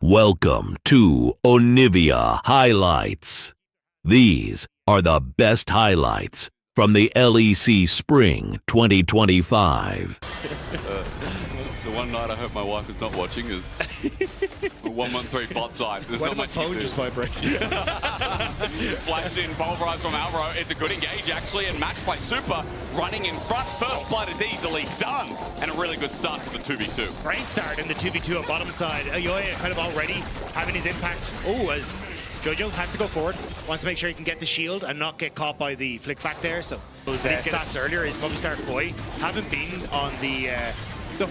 Welcome to Onivia Highlights. These are the best highlights from the LEC Spring 2025. The one night I hope my wife is not watching is 113 bot side. There's not much phone just vibrates. Flash in, pulverized from Alvaro. It's a good engage actually, and matched by Super, running in front. First blood is easily done, and a really good start for the 2v2. Great start in the 2v2 on bottom side. Yoya kind of already having his impact. Oh, as Jojo has to go forward, wants to make sure he can get the shield and not get caught by the flick back there. So those stats earlier is Movistar MKOI haven't been on the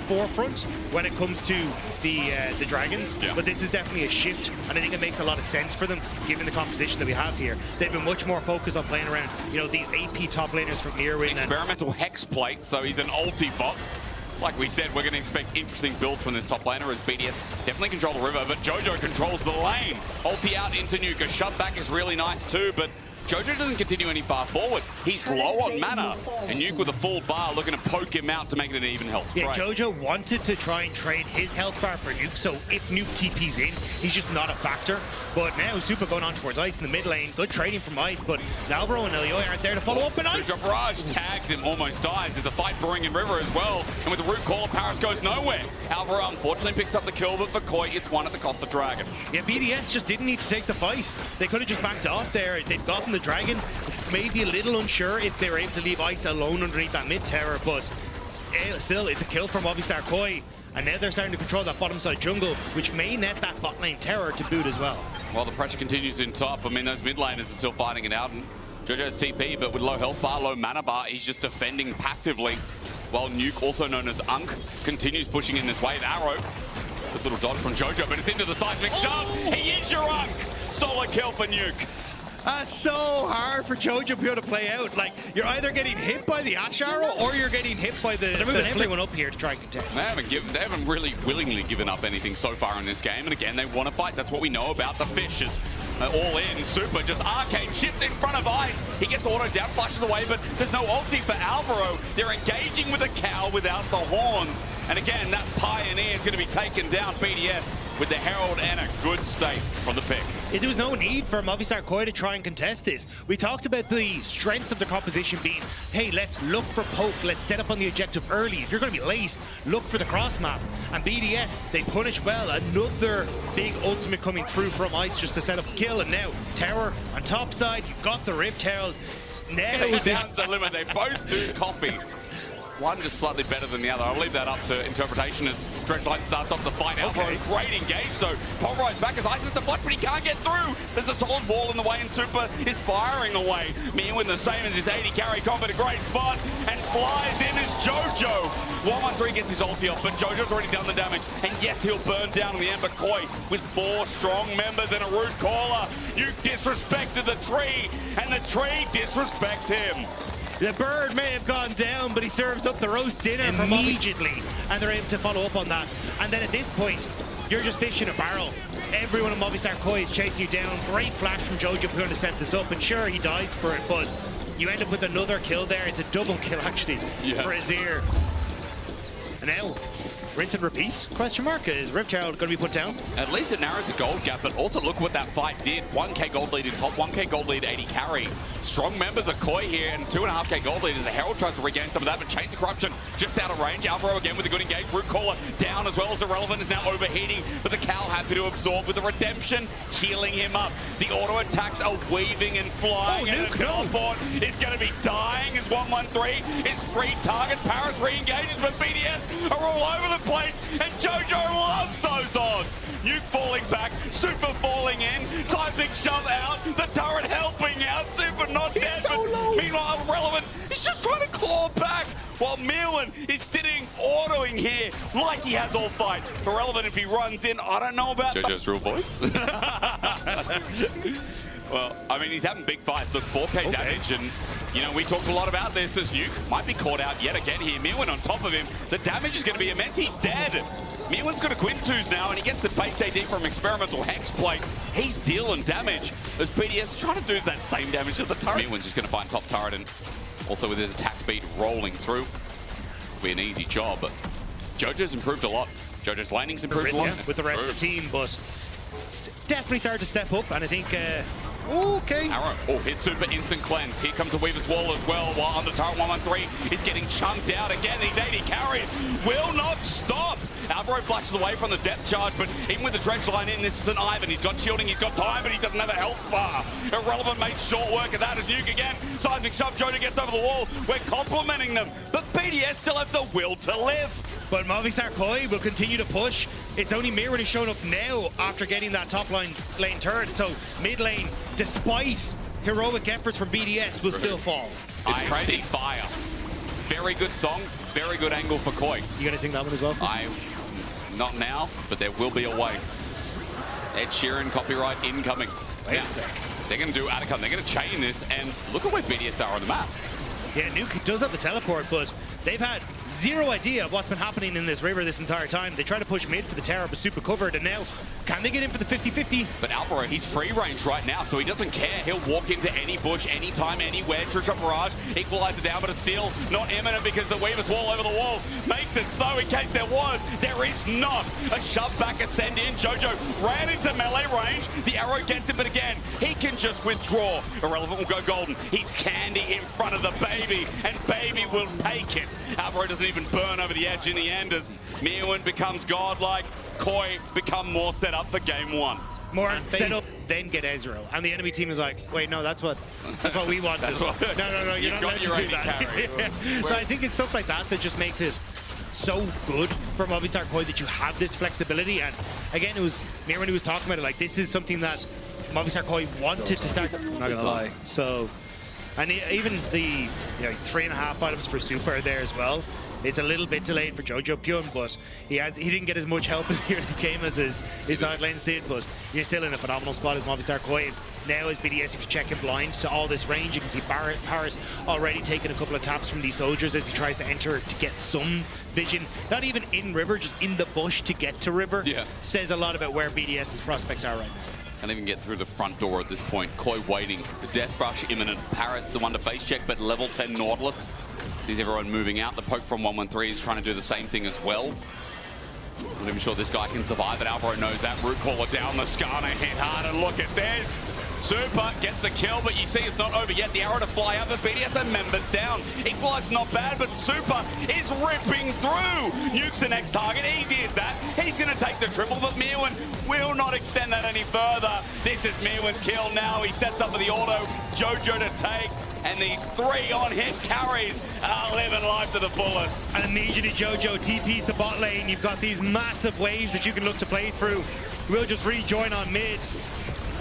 forefront when it comes to the dragons, but this is definitely a shift, and I think it makes a lot of sense for them given the composition that we have here. They've been much more focused on playing around, you know, these AP top laners from Mirwin. Experimental hex plate, so he's an ulti bot. Like we said, we're going to expect interesting builds from this top laner as BDS definitely control the river, but Jojo controls the lane. Ulti out into Nuke. A shut back is really nice too, but Jojo doesn't continue any far forward. He's low on mana, and Nuke with a full bar looking to poke him out to make it an even health trade. Yeah, Jojo wanted to try and trade his health bar for Nuke, so if Nuke TP's in, he's just not a factor. But now Super going on towards Ice in the mid lane. Good trading from Ice, but Alvaro and Elioy aren't there to follow up in Ice. Barrage tags him, almost dies. There's a fight brewing in River as well, and with the root call, Paris goes nowhere. Alvaro unfortunately picks up the kill, but for Koi, it's one at the cost of Dragon. Yeah, BDS just didn't need to take the fight. They could have just backed off there. They'd gotten the Dragon. Maybe a little unsure if they were able to leave Ice alone underneath that mid tower, but still, it's a kill from Movistar MKOI. And now they're starting to control that bottom side jungle, which may net that bot lane tower to boot as well. While the pressure continues in top, I mean, those mid laners are still fighting it out. And Jojo's TP, but with low health bar, low mana bar, he's just defending passively. While Nuke, also known as Unk, continues pushing in this wave. Arrow, good little dodge from Jojo, but it's into the seismic shove. He is your Unk! Solo kill for Nuke. That's so hard for Jojo to be able to play out. Like, you're either getting hit by the Ash Arrow or you're getting hit by the... They're moving everyone up here to try and contest. They haven't really willingly given up anything so far in this game. And again, they want to fight. That's what we know about the Fishes. All in. Super just arcade shift in front of Ice. He gets auto down, flashes away, but there's no ulti for Alvaro. They're engaging with a cow without the horns. And again, that Pioneer is going to be taken down. BDS with the Herald and a good state from the pick. There was no need for Movistar MKOI to try and contest this. We talked about the strengths of the composition being, hey, let's look for poke, let's set up on the objective early. If you're going to be late, look for the cross map. And BDS, they punish well. Another big ultimate coming through from Ice just to set up a kill. And now, tower on top side, you've got the Rift Herald. Now sounds the limit. They both do copy. One just slightly better than the other. I'll leave that up to interpretation as Dredgeline starts off the fight. Alvaro, great engage though. Pulverized back as Ice is deflect, but he can't get through. There's a solid wall in the way, and Super is firing away. Mirwin the same as his 80 carry combat, a great spot, and flies in as Jojo. 113 gets his ulti off, but Jojo's already done the damage. And yes, he'll burn down on the Ember Koi with 4 strong members and a root caller. You disrespected the tree, and the tree disrespects him. The bird may have gone down, but he serves up the roast dinner immediately, and they're able to follow up on that. And then at this point, you're just fishing a barrel. Everyone in Movistar MKOI is chasing you down. Great flash from Jojo to set this up, and sure, he dies for it, but you end up with another kill there. It's a double kill, actually, for Azir. And now, rinse and repeat? Question mark. Is Rift Herald going to be put down? At least it narrows the gold gap, but also look what that fight did. 1k gold lead in top, 1k gold lead 80 carry. Strong members of Koi here, and 2.5k gold lead as the Herald tries to regain some of that, but Chains of Corruption just out of range. Alvaro again with a good engage. Root Caller down as well as Irrelevant is now overheating, but the cow happy to absorb with the Redemption, healing him up. The auto attacks are weaving and flying, and the teleport is going to be dying as 113 is free target. Paris re-engages, but BDS are all over the place, and Jojo loves those odds. Nuke falling back, Super falling in, seismic shove out, the turret helping out, Super not dead, so low. Meanwhile, Irrelevant is just trying to claw back, while Mirwin is sitting autoing here like he has all fight. Irrelevant if he runs in, I don't know about Jojo's real voice. Well, I mean, he's having big fights. Look, 4k damage, and, you know, we talked a lot about this as Nuke might be caught out yet again here. Mirwin on top of him. The damage is going to be immense. He's dead. Mirwin's got a Quintus now, and he gets the base AD from Experimental Hex Plate. He's dealing damage as BDS trying to do that same damage to the turret. Mirwin's just going to find top turret, and also with his attack speed rolling through. Be an easy job, but Jojo's improved a lot. Jojo's landing's improved a lot. With the rest of the team, but definitely started to step up, and I think okay. Arrow, hit super instant cleanse. Here comes the Weaver's Wall as well, while under turret 113 is getting chunked out again. These 80 carries will not stop. Alvaro flashes away from the depth charge, but even with the dredge line in, this is an Ivan. He's got shielding, he's got time, but he doesn't have a health bar. Irrelevant made short work of that as Nuke again. Seismic shove, Jojo gets over the wall. We're complimenting them, but BDS still have the will to live. But Movistar Koi will continue to push. It's only Mirren who's shown up now after getting that top lane turret. So mid lane, despite heroic efforts from BDS, will still fall. I see fire. Very good song, very good angle for Koi. You gonna sing that one as well? Not now, but there will be a way. Ed Sheeran copyright incoming. Wait a sec. They're gonna do Atacum. They're gonna chain this, and look at where BDS are on the map. Yeah, Nuke does have the teleport, but they've had zero idea of what's been happening in this river this entire time. They try to push mid for the tower, but super covered, and now can they get in for the 50-50? But Alvaro, he's free range right now, so he doesn't care. He'll walk into any bush, anytime, anywhere. True Shot Barrage, equalizer down, but it's still not imminent because the Weaver's Wall over the wall makes it so in case there is not a shove back ascend in. Jojo ran into melee range. The arrow gets it, but again, he can just withdraw. Irrelevant will go golden. He's candy in front of the baby, and baby will take it. Alvaro doesn't even burn over the edge in the end as Mirren becomes godlike. Koi become more set up for game one. More set up, then get Ezreal. And the enemy team is like, wait, no, that's what we wanted. No, you're not allowed to do that. So I think it's stuff like that that just makes it so good for Movistar Koi that you have this flexibility. And again, it was Mirren who was talking about it, like this is something that Movistar Koi wanted to start. I'm not gonna lie. So, and even the 3.5 items for super are there as well. It's a little bit delayed for Jojo Pyun, but he didn't get as much help in the early game as his side lanes did, but you're still in a phenomenal spot as Movistar Koi. Now as BDS is checking blind to all this range, you can see Paris already taking a couple of taps from these soldiers as he tries to enter to get some vision. Not even in river, just in the bush to get to river. Yeah. Says a lot about where BDS's prospects are right now. Can't even get through the front door at this point. Koi waiting. The death brush imminent. Paris the one to face check, but level 10 Nautilus. Sees everyone moving out. The poke from 113 is trying to do the same thing as well. Not even sure this guy can survive, but Alvaro knows that. Root caller down the Skarner, hit hard, and look at this. Super gets the kill, but you see it's not over yet. The arrow to fly up, but BDS and members down. Equalize not bad, but Super is ripping through. Nuke's the next target, easy as that. He's going to take the triple, but Mirren will not extend that any further. This is Mirren's kill now. He sets up for the auto. Jojo to take. And these 3 on-hit carries are living life to the fullest. And immediately Jojo TPs the bot lane. You've got these massive waves that you can look to play through. We'll just rejoin on mid.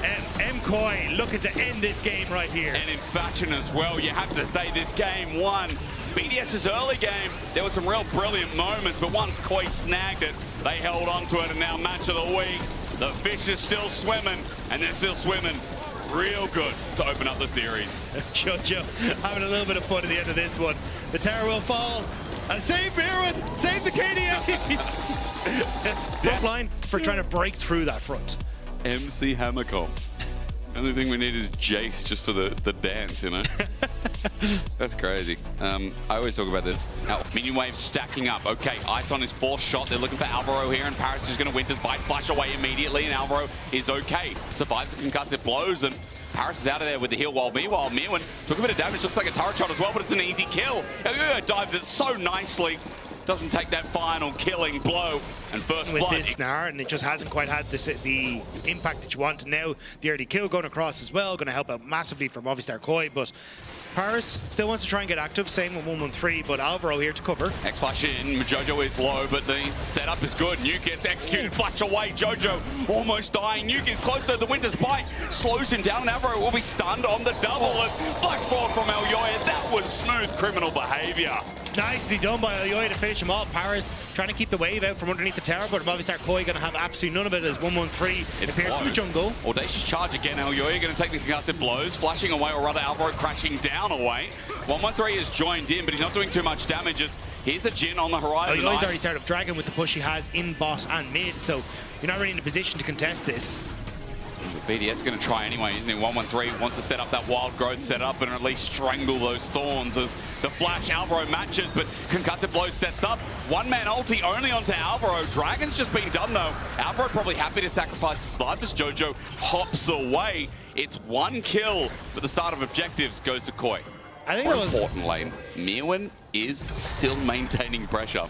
And MKOI looking to end this game right here. And in fashion as well, you have to say this game won. BDS's early game, there were some real brilliant moments, but once Koi snagged it, they held on to it, and now match of the week. The fish is still swimming, and they're still swimming real good to open up the series. Jojo having a little bit of fun at the end of this one. The tower will fall. And save Mirren! Save the KDA! Front line for trying to break through that front. MC Hammercom. The only thing we need is Jace just for the dance, you know? That's crazy. I always talk about this. Minion wave stacking up. Okay, Ice on his 4th shot. They're looking for Alvaro here, and Paris is going to Winter's Bite, flash away immediately, and Alvaro is okay. Survives the concussive blows, and Paris is out of there with the heal, while meanwhile, Mirren took a bit of damage. Looks like a turret shot as well, but it's an easy kill. Dives it so nicely. Doesn't take that final killing blow, and first with blood. This snare, and it just hasn't quite had the impact that you want. And now the early kill going across as well, going to help out massively for Movistar Koi, but Paris still wants to try and get active, same with 113, but Alvaro here to cover. X-Flash in, Jojo is low, but the setup is good. Nuke gets executed, flash away, Jojo almost dying. Nuke is closer, the Winter's Bite slows him down, and Alvaro will be stunned on the double as flash forward from Elyoya. That was smooth criminal behavior. Nicely done by Elyoya to finish him off. Paris trying to keep the wave out from underneath the tower, but Movistar Koi going to have absolutely none of it as 113 appears from the jungle. Audacious charge again, Elyoya going to take the concussive blows, flashing away, or rather Alvaro crashing down away. 113 is joined in, but he's not doing too much damage. Here's a Jin on the horizon. Elyoya's already started up Dragon with the push he has in boss and mid, so you're not really in a position to contest this. BDS going to try anyway, isn't he? 1-1-3 wants to set up that wild growth setup and at least strangle those thorns as the flash Alvaro matches, but concussive blow sets up. One man ulti only onto Alvaro. Dragon's just been done though. Alvaro probably happy to sacrifice his life as Jojo hops away. It's one kill, but the start of objectives goes to Koi. I think More important lane, Mirwin is still maintaining pressure.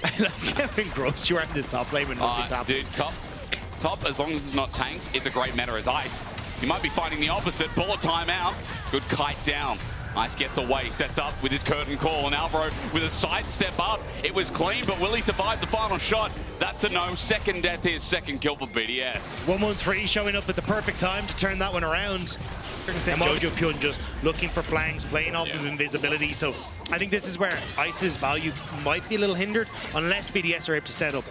I like how engrossed you are in this top lane when nothing's happening. Dude, top, as long as it's not tanked, it's a great meta as Ice. You might be finding the opposite. Bullet time out. Good kite down. Ice gets away, sets up with his curtain call, and Alvaro with a sidestep up. It was clean, but will he survive the final shot? That's a no. Second death here, second kill for BDS. 1-1-3 showing up at the perfect time to turn that one around. And Jojo Pyun just looking for flanks, playing off of invisibility. So I think this is where Ice's value might be a little hindered unless BDS are able to set up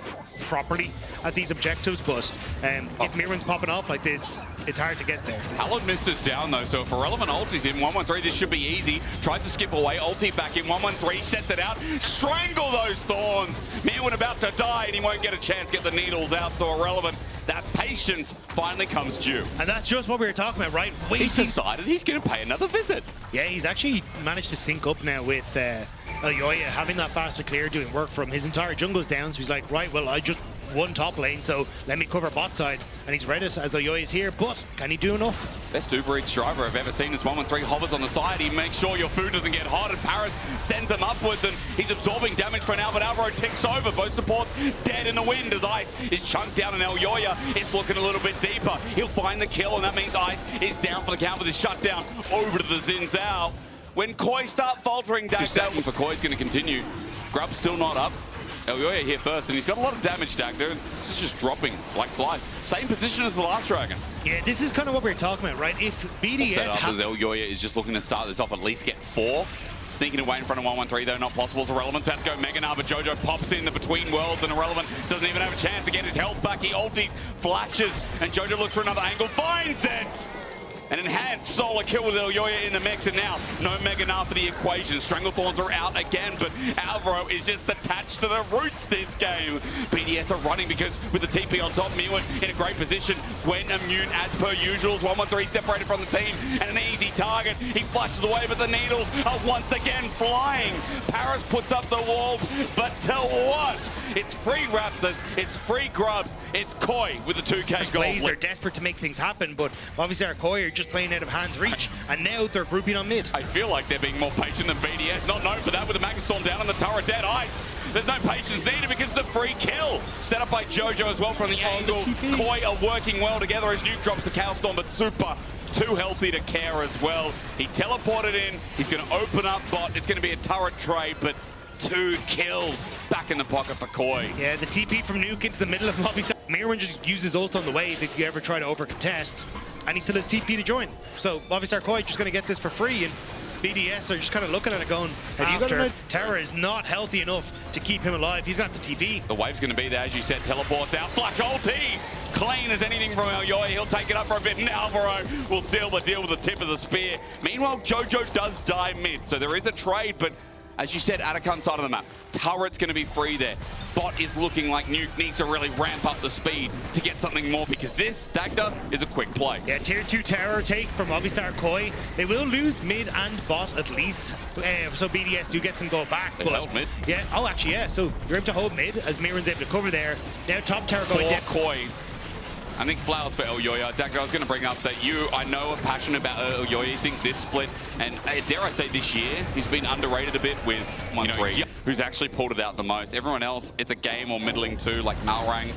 properly at these objectives. But if Mirwin's popping off like this, it's hard to get there. Hallowed missed us down though, so if Irrelevant ulti's in 1-1-3, this should be easy. Tries to skip away, ulti back in 1-1-3, sets it out, strangle those thorns. Mirwin about to die and he won't get a chance to get the needles out, so Irrelevant. That patience finally comes due. And that's just what we were talking about, right? He's decided he's going to pay another visit. Yeah, he's actually managed to sync up now with Elyoya, having that faster clear doing work from his entire jungle's down. So he's like, right, well, I just won top lane, so let me cover bot side. And he's read it as Elyoya is here, but can he do enough? Best Uber Eats driver I've ever seen is 1-1-3, hovers on the side. He makes sure your food doesn't get hot, and Paris sends him upwards, and he's absorbing damage for now, but Alvaro ticks over. Both supports dead in the wind as Ice is chunked down, and Elyoya is looking a little bit deeper. He'll find the kill, and that means Ice is down for the count with his shutdown over to the Xin Zhao. When Koi start faltering, stacking for Koi's going to continue. Grub's still not up. Elyoya here first, and he's got a lot of damage stacked there. This is just dropping like flies. Same position as the last Dragon. Yeah, this is kind of what we were talking about, right? If BDS as Elyoya is just looking to start this off, at least get 4. Sneaking away in front of 1-1-3, though, not possible. So Irrelevant's about to go Mega Gnar, but Jojo pops in the between worlds, and Irrelevant doesn't even have a chance to get his health back. He ulties, flashes, and Jojo looks for another angle, finds it! An enhanced solo kill with Elyoya in the mix, and now no Mega Gnar for the equation. Stranglethorns are out again, but Alvaro is just attached to the roots this game. BDS are running because with the TP on top, Mirwin in a great position. Gwen immune as per usual. 1-1-3 separated from the team, and an easy target. He flashes away, but the needles are once again flying. Paris puts up the walls, but tell what? It's free Raptors, it's free Grubs, it's Koi with the 2K goal. They're desperate to make things happen, but obviously our Koi are just playing out of hand's reach, and now they're grouping on mid. I feel like they're being more patient than BDS. Not known for that with the Magnustorm down on the turret dead Ice. There's no patience needed because it's a free kill. Set up by Jojo as well from the angle. Koi are working well together as Nuke drops the Chaos Storm, but Super too healthy to care as well. He teleported in. He's going to open up bot. It's going to be a turret trade, but 2 kills back in the pocket for Koi. Yeah, the TP from Nuke into the middle of Movistar. Mirwin just uses ult on the wave if you ever try to over-contest, and he still has TP to join. So Movistar Koi just going to get this for free, and BDS are just kind of looking at it going, after Terra is not healthy enough to keep him alive. He's got the TP. The wave's going to be there, as you said, teleports out. Flash ulti! Clean as anything from Elyoya. He'll take it up for a bit, and Alvaro will seal the deal with the tip of the spear. Meanwhile, Jojo does die mid, so there is a trade, but as you said, Atakan side of the map, turret's going to be free there. Bot is looking like Nuke needs to really ramp up the speed to get something more, because this Dagda is a quick play. Yeah, tier 2 terror take from Movistar Koi. They will lose mid and bot at least, so BDS do get some go back. They held mid. Yeah, oh actually yeah, so you're able to hold mid as Mirwin's able to cover there. Now top terror going down. Koi. I think flowers for Elyoya. Dagda, I was going to bring up that you, I know, are passionate about Elyoya. You think this split, and dare I say this year, he's been underrated a bit with 1-3, who's actually pulled it out the most. Everyone else, it's a game or middling too, like Malrang.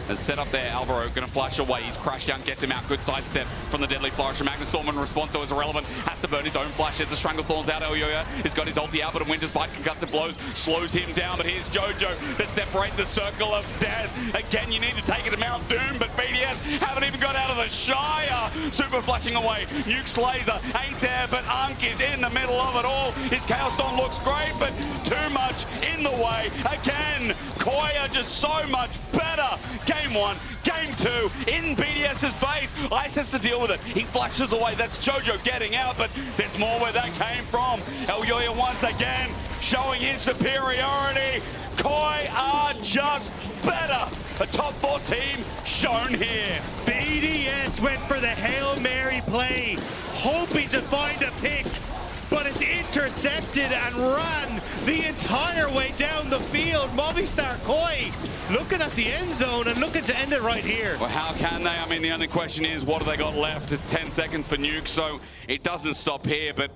Has set up there, Alvaro going to flash away. He's crashed down, gets him out. Good sidestep from the deadly flourish. Magnustorm in response, so it's Irrelevant. Has to burn his own flash. As the Stranglethorns out, Elyoya has got his ulti out, but a Winter's Bite concussive blows slows him down. But here's Jojo to separate the circle of death. Again, you need to take it to Mount Doom, but BDS haven't even got out of the Shire. Super flashing away. Nuke's laser ain't there, but Ankh is in the middle of it all. His Chaos Storm looks great, but too much in the way. Again, Koi are just so much better. Game 1, Game 2, in BDS's face. Ice has to deal with it. He flashes away. That's Jojo getting out, but there's more where that came from. Elyoya once again showing his superiority. Koi are just better. A top 4 team shown here. BDS went for the Hail Mary play, hoping to find a pick, but it's intercepted and ran the entire way down the field. Movistar Koi looking at the end zone and looking to end it right here. Well, how can they? I mean, the only question is, what have they got left? It's 10 seconds for Nuke, so it doesn't stop here, but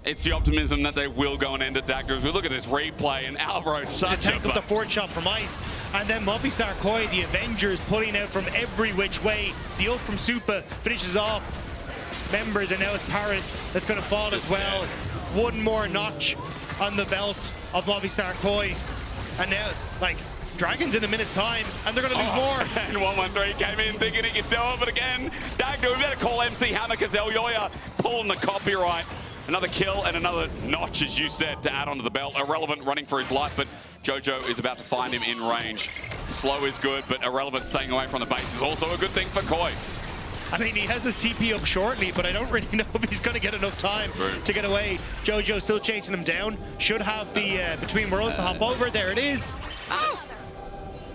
it's the optimism that they will go and end it, Dagger. As we look at this replay, and Alvaro such to take up the fourth shot from Ice, and then Movistar Koi, the Avengers, pulling out from every which way. The ult from Supa finishes off members, and now it's Paris that's going to fall as well. One more notch on the belt of Movistar Koi, and now, like, Dragons in a minute's time, and they're going to lose more. And 113 came in thinking he could do it, but again, Dagger, we better call MC Hammer because Elyoya pulling the copyright. Another kill and another notch, as you said, to add onto the belt. Irrelevant running for his life, but Jojo is about to find him in range. Slow is good, but Irrelevant staying away from the base is also a good thing for Koi. I mean, he has his TP up shortly, but I don't really know if he's going to get enough time to get away. Jojo still chasing him down. Should have the Between Worlds to hop over. There it is. Oh!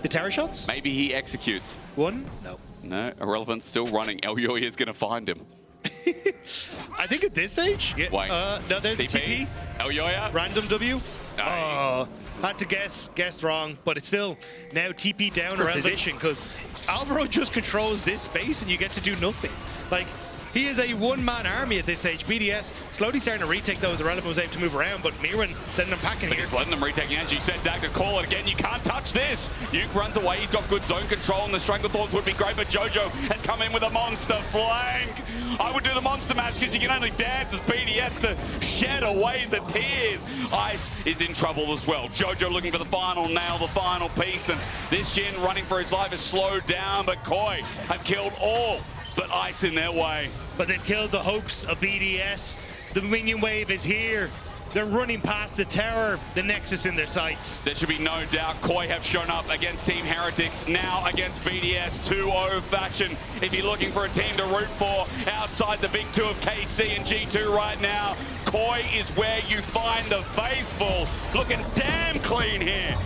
The tower shots? Maybe he executes. One? No. No, Irrelevant still running. Elyoya is going to find him. I think at this stage, yeah. Wait. No, there's TP. Elyoya. Random W. No. Had to guessed wrong, but it's still now TP down around position because Alvaro just controls this space and you get to do nothing. Like, he is a one-man army at this stage. BDS slowly starting to retake those. Irrelevant was able to move around, but Mirren sending them packing here. He's letting them retake. As you said, Dagger, call it again. You can't touch this. Nuke runs away. He's got good zone control, and the Stranglethorns would be great, but Jojo has come in with a monster flank. I would do the monster match because you can only dance as BDS to shed away the tears. Ice is in trouble as well. Jojo looking for the final nail, the final piece, and this Jin running for his life is slowed down, but Koi have killed all but Ice in their way. But they've killed the hopes of BDS. The minion wave is here. They're running past the tower, the Nexus in their sights. There should be no doubt Koi have shown up against Team Heretics, now against BDS 2-0 faction. If you're looking for a team to root for outside the big two of KC and G2 right now, Koi is where you find the faithful. Looking damn clean here.